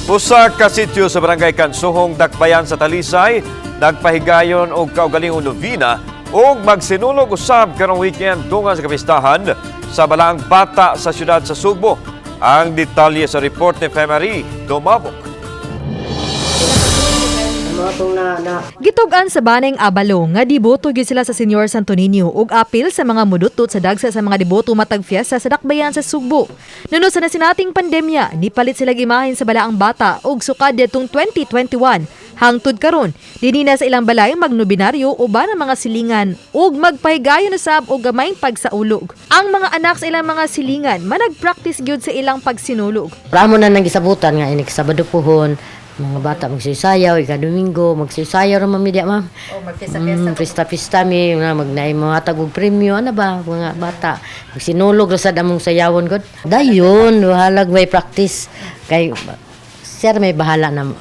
Usa ka sityo sa barangay Kansuhong, Dakbayan sa Talisay, nagpahigayon og kaugalingong novena ug magsinulog usab karong weekend tunga sa kapistahan sa Balaang Bata sa siyudad sa Sugbo. Ang detalye sa report ni Femari Dumabok. Gitugan sa Baneng Abalo nga deboto gyud sila sa Senyor Santo Niño ug apil sa mga mudutot sa dagsa sa mga deboto matag fiesta sa Dakbayan sa Sugbo. Nuno sa nasinating pandemya, nipalit sila imahen sa Balaang Bata ug sukad detong 2021 hangtod karon dinhi na sa ilang balay magnobinaryo uban ang mga silingan ug magpahigayon usab og gamayng pagsaulog. Ang mga anak sa ilang mga silingan manag-practice gyud sa ilang pagsinulog. Ramo na nang gisabutan nga inig Sabado pohon, mga bata magsisayaw, ika-Domingo magsisayaw ra mamidya ma'am. O magpista-pista. Pista mi nga magnaay mga tagog premyo ana ba mga bata. Magsinulog ra sad among sayawon gud. Dayon halag may practice kay sir may bahala na mo.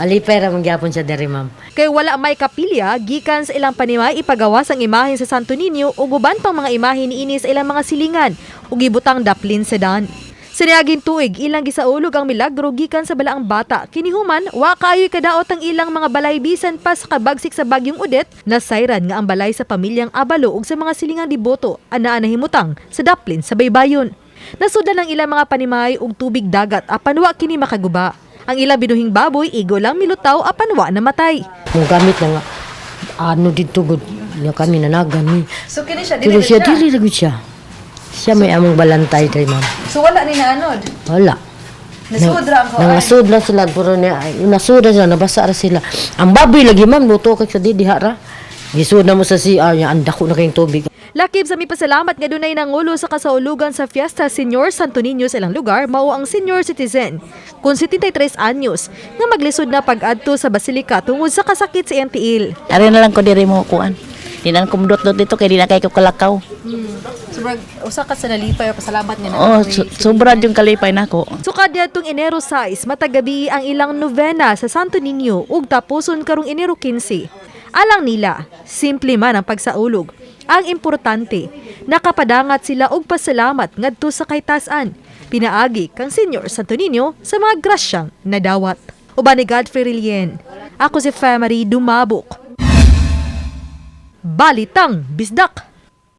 Malipay ra man gyapon siya diri ma'am. Kay wala may kapilya gikan sa ilang panimay ipagawas ang imahen sa Santo Niño ug uban pang mga imahen niini sa ilang mga silingan ug gibutang daplin sa daan. Sa niaging tuig, ilang gisaulog ang milagro gikan sa Balaang Bata. Kinihuman, wa kaayoy kadaot ang ilang mga balay bisan pa sa kabagsik sa Bagyong Udet, nasayran nga ang balay sa pamilyang Abalo ug sa mga silingang deboto, anaa nahimutang sa daplin sa baybayon. Nasudan ang ilang mga panimay ug tubig dagat apan wa kini makaguba. Ang ilang binuhing baboy igo lang milutaw apan wa namatay. Ang gamit na nga ano dito gud nga kami nanagan ni. So kini siya Pero siya dili ra gud siya. Siya may among balantay diri ma'am. So wala ni naanod. Wala. Nasudra ang Nangasud na sila puro niya nasud na sila nabasa ra sila. Ang baboy lagi ma'am luto kay sa diha ra. Gisud na mo sa CR nya anda ko na kayong tubig. Lakip sa mipasalamat nga dunay nangulo sa kasaulugan sa Fiesta Senyor Santo Niño sa ilang lugar mao ang senior citizen kun 73 anyos nga maglisod na pag-adto sa basilika tungod sa kasakit sa iyang tiil. Ari na lang ko diri mo kuan. Di na kumdot-dot dito kay di na kay ko kalakaw. Sobrang usa ka sa nalipay o pasalamat niya Oh, sobra yung kalipay nako. Sukad yatong Enero 6 matagabi ang ilang novena sa Santo Niño ug tapuson karong Enero 15. Alang nila, simple man ang pagsaulog. Ang importante, nakapadangat sila og pasalamat ngadto sa kaytas-an. Pinaagi kang Senyor Santo Niño sa mga grasyang nadawat. Uban ni Godfrey Rilien, ako si Femari Dumabok. Balitang Bisdak.